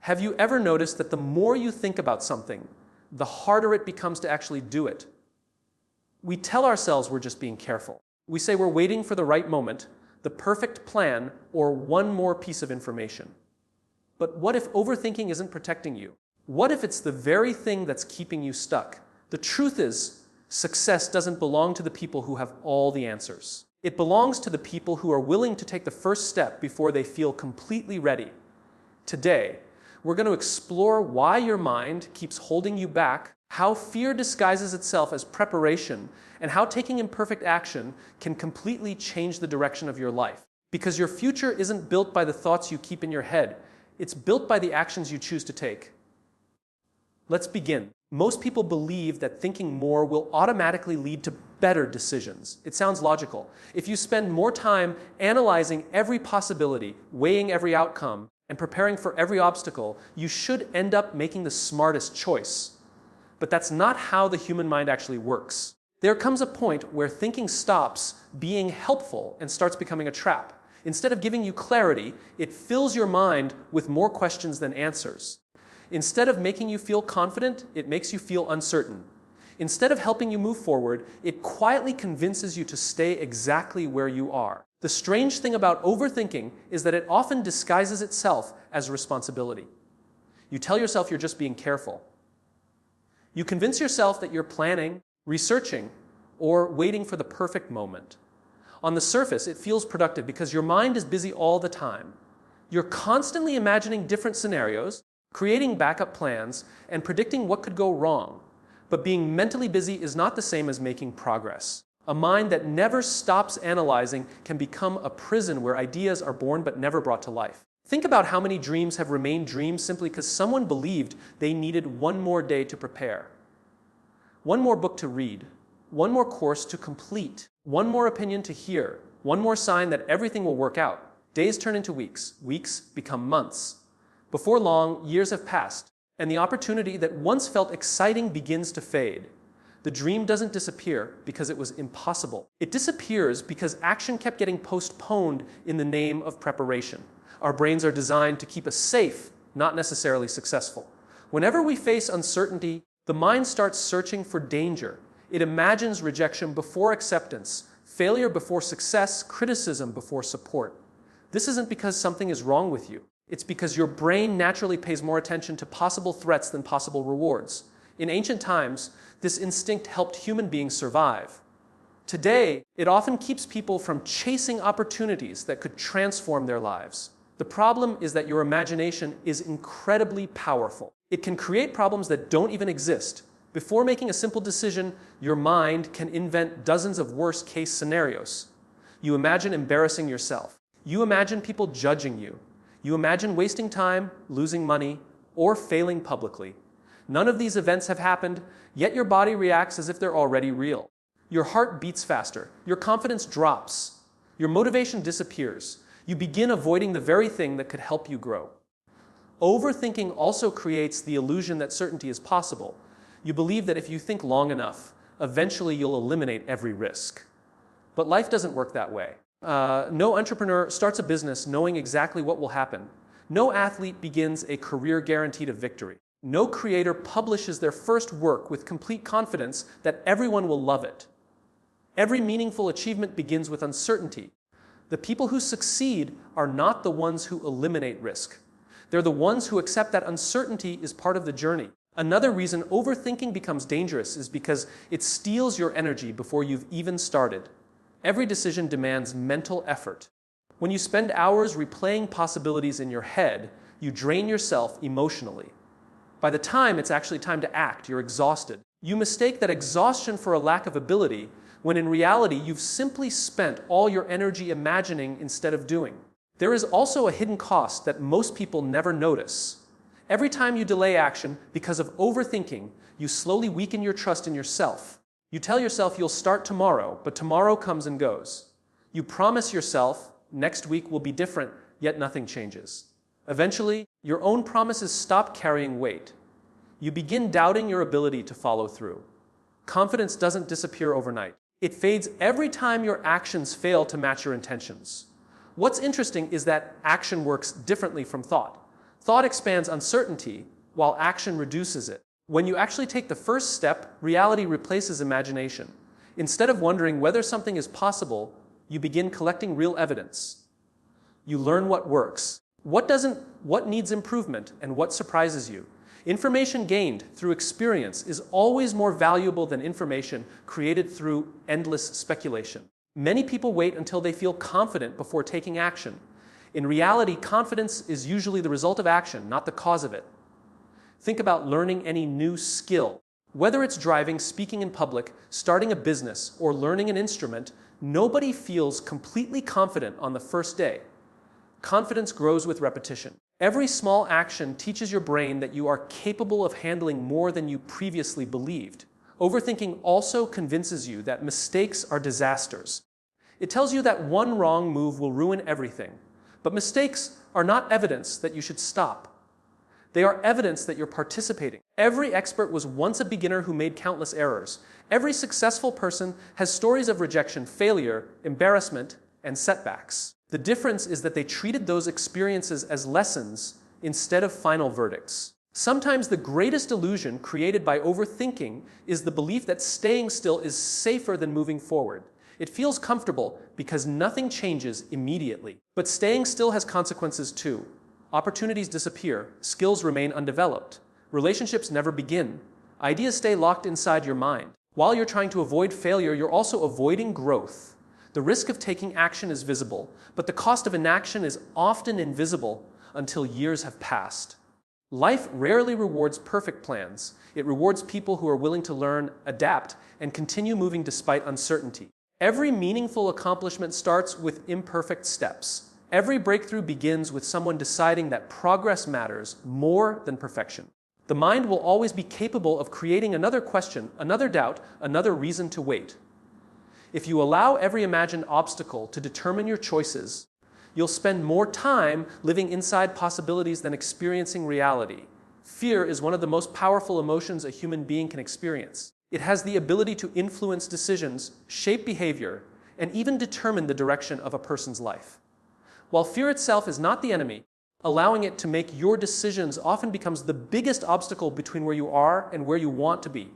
Have you ever noticed that the more you think about something, the harder it becomes to actually do it? We tell ourselves we're just being careful. We say we're waiting for the right moment, the perfect plan, or one more piece of information. But what if overthinking isn't protecting you? What if it's the very thing that's keeping you stuck? The truth is, success doesn't belong to the people who have all the answers. It belongs to the people who are willing to take the first step before they feel completely ready. Today, we're going to explore why your mind keeps holding you back, how fear disguises itself as preparation, and how taking imperfect action can completely change the direction of your life. Because your future isn't built by the thoughts you keep in your head, it's built by the actions you choose to take. Let's begin. Most people believe that thinking more will automatically lead to better decisions. It sounds logical. If you spend more time analyzing every possibility, weighing every outcome, and preparing for every obstacle, you should end up making the smartest choice. But that's not how the human mind actually works. There comes a point where thinking stops being helpful and starts becoming a trap. Instead of giving you clarity, it fills your mind with more questions than answers. Instead of making you feel confident, it makes you feel uncertain. Instead of helping you move forward, it quietly convinces you to stay exactly where you are. The strange thing about overthinking is that it often disguises itself as responsibility. You tell yourself you're just being careful. You convince yourself that you're planning, researching, or waiting for the perfect moment. On the surface, it feels productive because your mind is busy all the time. You're constantly imagining different scenarios, creating backup plans, and predicting what could go wrong. But being mentally busy is not the same as making progress. A mind that never stops analyzing can become a prison where ideas are born but never brought to life. Think about how many dreams have remained dreams simply because someone believed they needed one more day to prepare, one more book to read, one more course to complete, one more opinion to hear, one more sign that everything will work out. Days turn into weeks, weeks become months. Before long, years have passed, and the opportunity that once felt exciting begins to fade. The dream doesn't disappear because it was impossible. It disappears because action kept getting postponed in the name of preparation. Our brains are designed to keep us safe, not necessarily successful. Whenever we face uncertainty, the mind starts searching for danger. It imagines rejection before acceptance, failure before success, criticism before support. This isn't because something is wrong with you. It's because your brain naturally pays more attention to possible threats than possible rewards. In ancient times, this instinct helped human beings survive. Today, it often keeps people from chasing opportunities that could transform their lives. The problem is that your imagination is incredibly powerful. It can create problems that don't even exist. Before making a simple decision, your mind can invent dozens of worst-case scenarios. You imagine embarrassing yourself. You imagine people judging you. You imagine wasting time, losing money, or failing publicly. None of these events have happened, yet your body reacts as if they're already real. Your heart beats faster. Your confidence drops. Your motivation disappears. You begin avoiding the very thing that could help you grow. Overthinking also creates the illusion that certainty is possible. You believe that if you think long enough, eventually you'll eliminate every risk. But life doesn't work that way. No entrepreneur starts a business knowing exactly what will happen. No athlete begins a career guaranteed of victory. No creator publishes their first work with complete confidence that everyone will love it. Every meaningful achievement begins with uncertainty. The people who succeed are not the ones who eliminate risk. They're the ones who accept that uncertainty is part of the journey. Another reason overthinking becomes dangerous is because it steals your energy before you've even started. Every decision demands mental effort. When you spend hours replaying possibilities in your head, you drain yourself emotionally. By the time it's actually time to act, you're exhausted. You mistake that exhaustion for a lack of ability, when in reality you've simply spent all your energy imagining instead of doing. There is also a hidden cost that most people never notice. Every time you delay action because of overthinking, you slowly weaken your trust in yourself. You tell yourself you'll start tomorrow, but tomorrow comes and goes. You promise yourself next week will be different, yet nothing changes. Eventually, your own promises stop carrying weight. You begin doubting your ability to follow through. Confidence doesn't disappear overnight. It fades every time your actions fail to match your intentions. What's interesting is that action works differently from thought. Thought expands uncertainty, while action reduces it. When you actually take the first step, reality replaces imagination. Instead of wondering whether something is possible, you begin collecting real evidence. You learn what works, what doesn't, what needs improvement, and what surprises you. Information gained through experience is always more valuable than information created through endless speculation. Many people wait until they feel confident before taking action. In reality, confidence is usually the result of action, not the cause of it. Think about learning any new skill. Whether it's driving, speaking in public, starting a business, or learning an instrument, nobody feels completely confident on the first day. Confidence grows with repetition. Every small action teaches your brain that you are capable of handling more than you previously believed. Overthinking also convinces you that mistakes are disasters. It tells you that one wrong move will ruin everything. But mistakes are not evidence that you should stop. They are evidence that you're participating. Every expert was once a beginner who made countless errors. Every successful person has stories of rejection, failure, embarrassment, and setbacks. The difference is that they treated those experiences as lessons instead of final verdicts. Sometimes the greatest illusion created by overthinking is the belief that staying still is safer than moving forward. It feels comfortable because nothing changes immediately. But staying still has consequences too. Opportunities disappear, skills remain undeveloped, relationships never begin, ideas stay locked inside your mind. While you're trying to avoid failure, you're also avoiding growth. The risk of taking action is visible, but the cost of inaction is often invisible until years have passed. Life rarely rewards perfect plans. It rewards people who are willing to learn, adapt, and continue moving despite uncertainty. Every meaningful accomplishment starts with imperfect steps. Every breakthrough begins with someone deciding that progress matters more than perfection. The mind will always be capable of creating another question, another doubt, another reason to wait. If you allow every imagined obstacle to determine your choices, you'll spend more time living inside possibilities than experiencing reality. Fear is one of the most powerful emotions a human being can experience. It has the ability to influence decisions, shape behavior, and even determine the direction of a person's life. While fear itself is not the enemy, allowing it to make your decisions often becomes the biggest obstacle between where you are and where you want to be.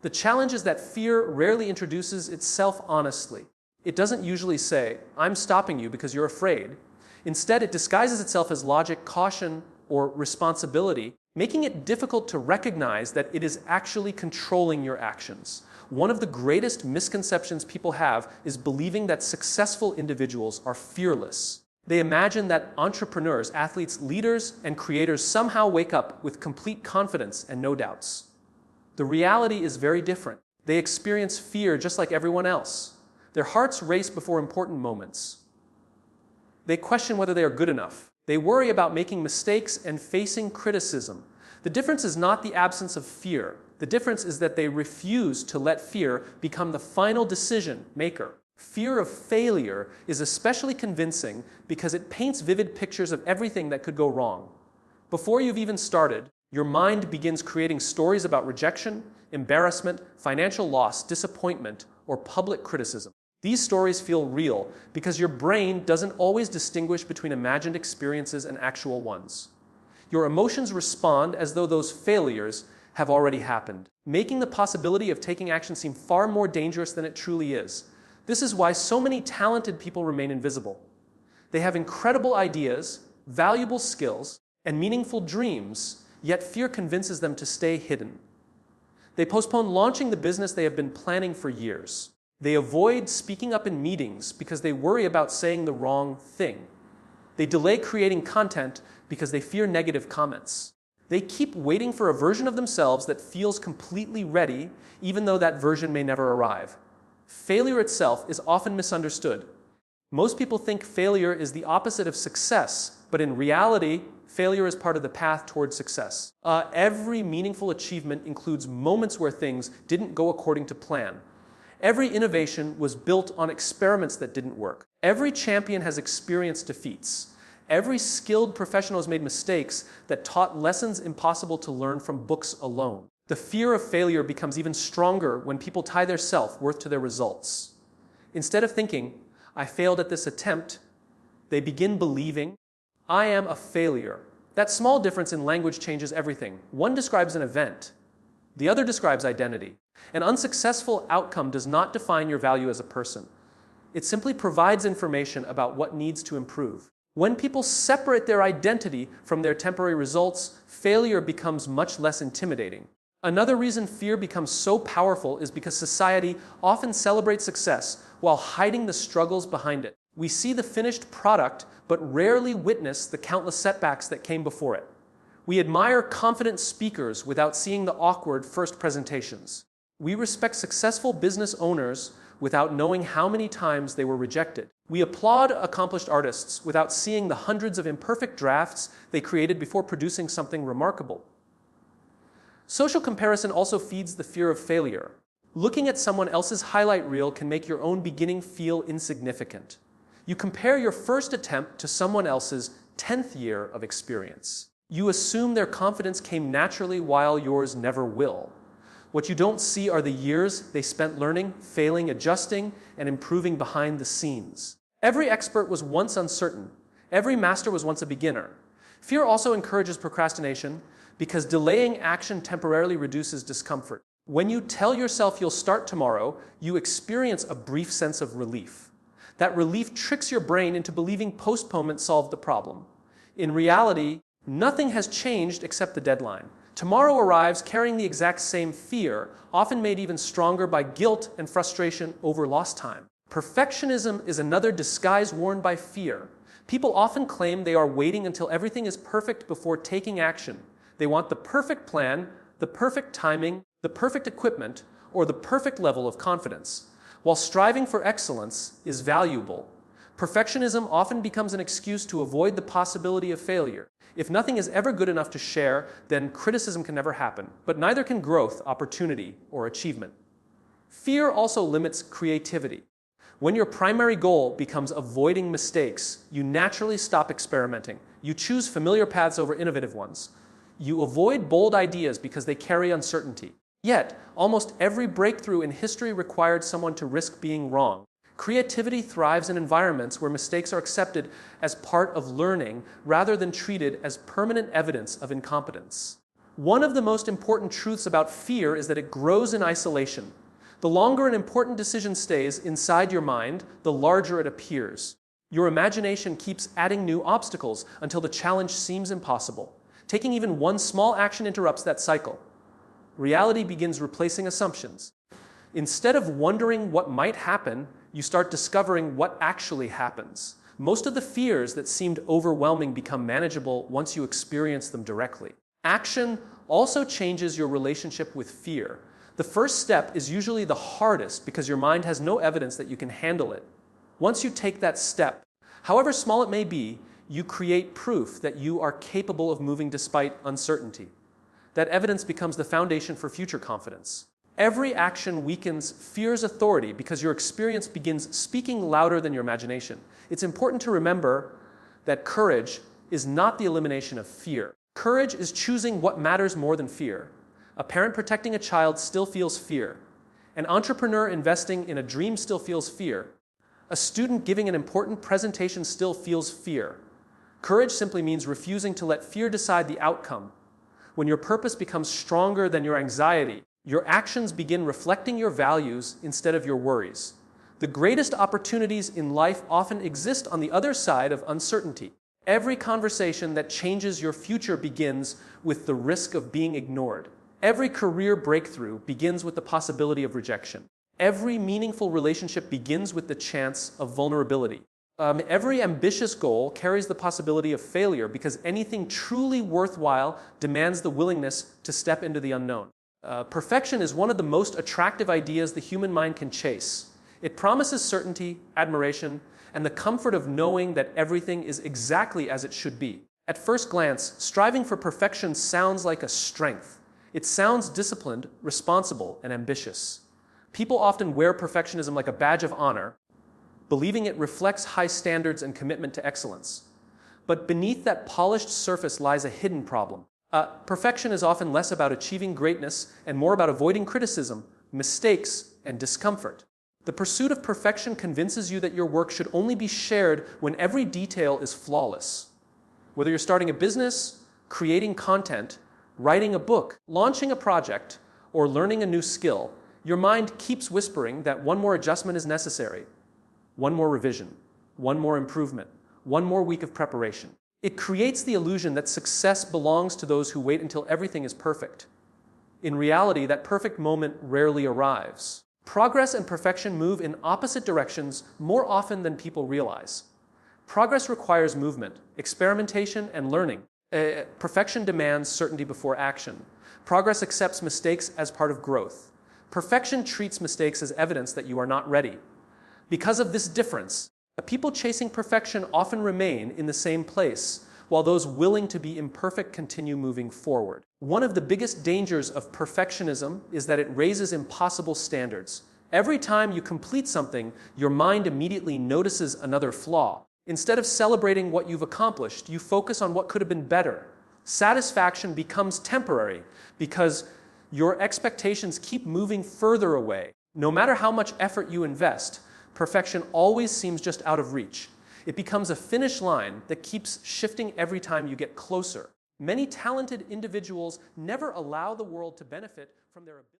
The challenge is that fear rarely introduces itself honestly. It doesn't usually say, "I'm stopping you because you're afraid." Instead, it disguises itself as logic, caution, or responsibility, making it difficult to recognize that it is actually controlling your actions. One of the greatest misconceptions people have is believing that successful individuals are fearless. They imagine that entrepreneurs, athletes, leaders, and creators somehow wake up with complete confidence and no doubts. The reality is very different. They experience fear just like everyone else. Their hearts race before important moments. They question whether they are good enough. They worry about making mistakes and facing criticism. The difference is not the absence of fear. The difference is that they refuse to let fear become the final decision maker. Fear of failure is especially convincing because it paints vivid pictures of everything that could go wrong. Before you've even started, your mind begins creating stories about rejection, embarrassment, financial loss, disappointment, or public criticism. These stories feel real because your brain doesn't always distinguish between imagined experiences and actual ones. Your emotions respond as though those failures have already happened, making the possibility of taking action seem far more dangerous than it truly is. This is why so many talented people remain invisible. They have incredible ideas, valuable skills, and meaningful dreams, yet fear convinces them to stay hidden. They postpone launching the business they have been planning for years. They avoid speaking up in meetings because they worry about saying the wrong thing. They delay creating content because they fear negative comments. They keep waiting for a version of themselves that feels completely ready, even though that version may never arrive. Failure itself is often misunderstood. Most people think failure is the opposite of success, but in reality, failure is part of the path towards success. Every meaningful achievement includes moments where things didn't go according to plan. Every innovation was built on experiments that didn't work. Every champion has experienced defeats. Every skilled professional has made mistakes that taught lessons impossible to learn from books alone. The fear of failure becomes even stronger when people tie their self-worth to their results. Instead of thinking, "I failed at this attempt," they begin believing, "I am a failure." That small difference in language changes everything. One describes an event, the other describes identity. An unsuccessful outcome does not define your value as a person. It simply provides information about what needs to improve. When people separate their identity from their temporary results, failure becomes much less intimidating. Another reason fear becomes so powerful is because society often celebrates success while hiding the struggles behind it. We see the finished product, but rarely witness the countless setbacks that came before it. We admire confident speakers without seeing the awkward first presentations. We respect successful business owners without knowing how many times they were rejected. We applaud accomplished artists without seeing the hundreds of imperfect drafts they created before producing something remarkable. Social comparison also feeds the fear of failure. Looking at someone else's highlight reel can make your own beginning feel insignificant. You compare your first attempt to someone else's 10th year of experience. You assume their confidence came naturally while yours never will. What you don't see are the years they spent learning, failing, adjusting, and improving behind the scenes. Every expert was once uncertain. Every master was once a beginner. Fear also encourages procrastination because delaying action temporarily reduces discomfort. When you tell yourself you'll start tomorrow, you experience a brief sense of relief. That relief tricks your brain into believing postponement solved the problem. In reality, nothing has changed except the deadline. Tomorrow arrives carrying the exact same fear, often made even stronger by guilt and frustration over lost time. Perfectionism is another disguise worn by fear. People often claim they are waiting until everything is perfect before taking action. They want the perfect plan, the perfect timing, the perfect equipment, or the perfect level of confidence. While striving for excellence is valuable, perfectionism often becomes an excuse to avoid the possibility of failure. If nothing is ever good enough to share, then criticism can never happen, but neither can growth, opportunity, or achievement. Fear also limits creativity. When your primary goal becomes avoiding mistakes, you naturally stop experimenting. You choose familiar paths over innovative ones. You avoid bold ideas because they carry uncertainty. Yet, almost every breakthrough in history required someone to risk being wrong. Creativity thrives in environments where mistakes are accepted as part of learning rather than treated as permanent evidence of incompetence. One of the most important truths about fear is that it grows in isolation. The longer an important decision stays inside your mind, the larger it appears. Your imagination keeps adding new obstacles until the challenge seems impossible. Taking even one small action interrupts that cycle. Reality begins replacing assumptions. Instead of wondering what might happen, you start discovering what actually happens. Most of the fears that seemed overwhelming become manageable once you experience them directly. Action also changes your relationship with fear. The first step is usually the hardest because your mind has no evidence that you can handle it. Once you take that step, however small it may be, you create proof that you are capable of moving despite uncertainty. That evidence becomes the foundation for future confidence. Every action weakens fear's authority because your experience begins speaking louder than your imagination. It's important to remember that courage is not the elimination of fear. Courage is choosing what matters more than fear. A parent protecting a child still feels fear. An entrepreneur investing in a dream still feels fear. A student giving an important presentation still feels fear. Courage simply means refusing to let fear decide the outcome. When your purpose becomes stronger than your anxiety, your actions begin reflecting your values instead of your worries. The greatest opportunities in life often exist on the other side of uncertainty. Every conversation that changes your future begins with the risk of being ignored. Every career breakthrough begins with the possibility of rejection. Every meaningful relationship begins with the chance of vulnerability. Every ambitious goal carries the possibility of failure because anything truly worthwhile demands the willingness to step into the unknown. Perfection is one of the most attractive ideas the human mind can chase. It promises certainty, admiration, and the comfort of knowing that everything is exactly as it should be. At first glance, striving for perfection sounds like a strength. It sounds disciplined, responsible, and ambitious. People often wear perfectionism like a badge of honor, believing it reflects high standards and commitment to excellence. But beneath that polished surface lies a hidden problem. Perfection is often less about achieving greatness and more about avoiding criticism, mistakes, and discomfort. The pursuit of perfection convinces you that your work should only be shared when every detail is flawless. Whether you're starting a business, creating content, writing a book, launching a project, or learning a new skill, your mind keeps whispering that one more adjustment is necessary, one more revision, one more improvement, one more week of preparation. It creates the illusion that success belongs to those who wait until everything is perfect. In reality, that perfect moment rarely arrives. Progress and perfection move in opposite directions more often than people realize. Progress requires movement, experimentation, and learning. Perfection demands certainty before action. Progress accepts mistakes as part of growth. Perfection treats mistakes as evidence that you are not ready. Because of this difference, people chasing perfection often remain in the same place, while those willing to be imperfect continue moving forward. One of the biggest dangers of perfectionism is that it raises impossible standards. Every time you complete something, your mind immediately notices another flaw. Instead of celebrating what you've accomplished, you focus on what could have been better. Satisfaction becomes temporary because your expectations keep moving further away. No matter how much effort you invest, perfection always seems just out of reach. It becomes a finish line that keeps shifting every time you get closer. Many talented individuals never allow the world to benefit from their ability.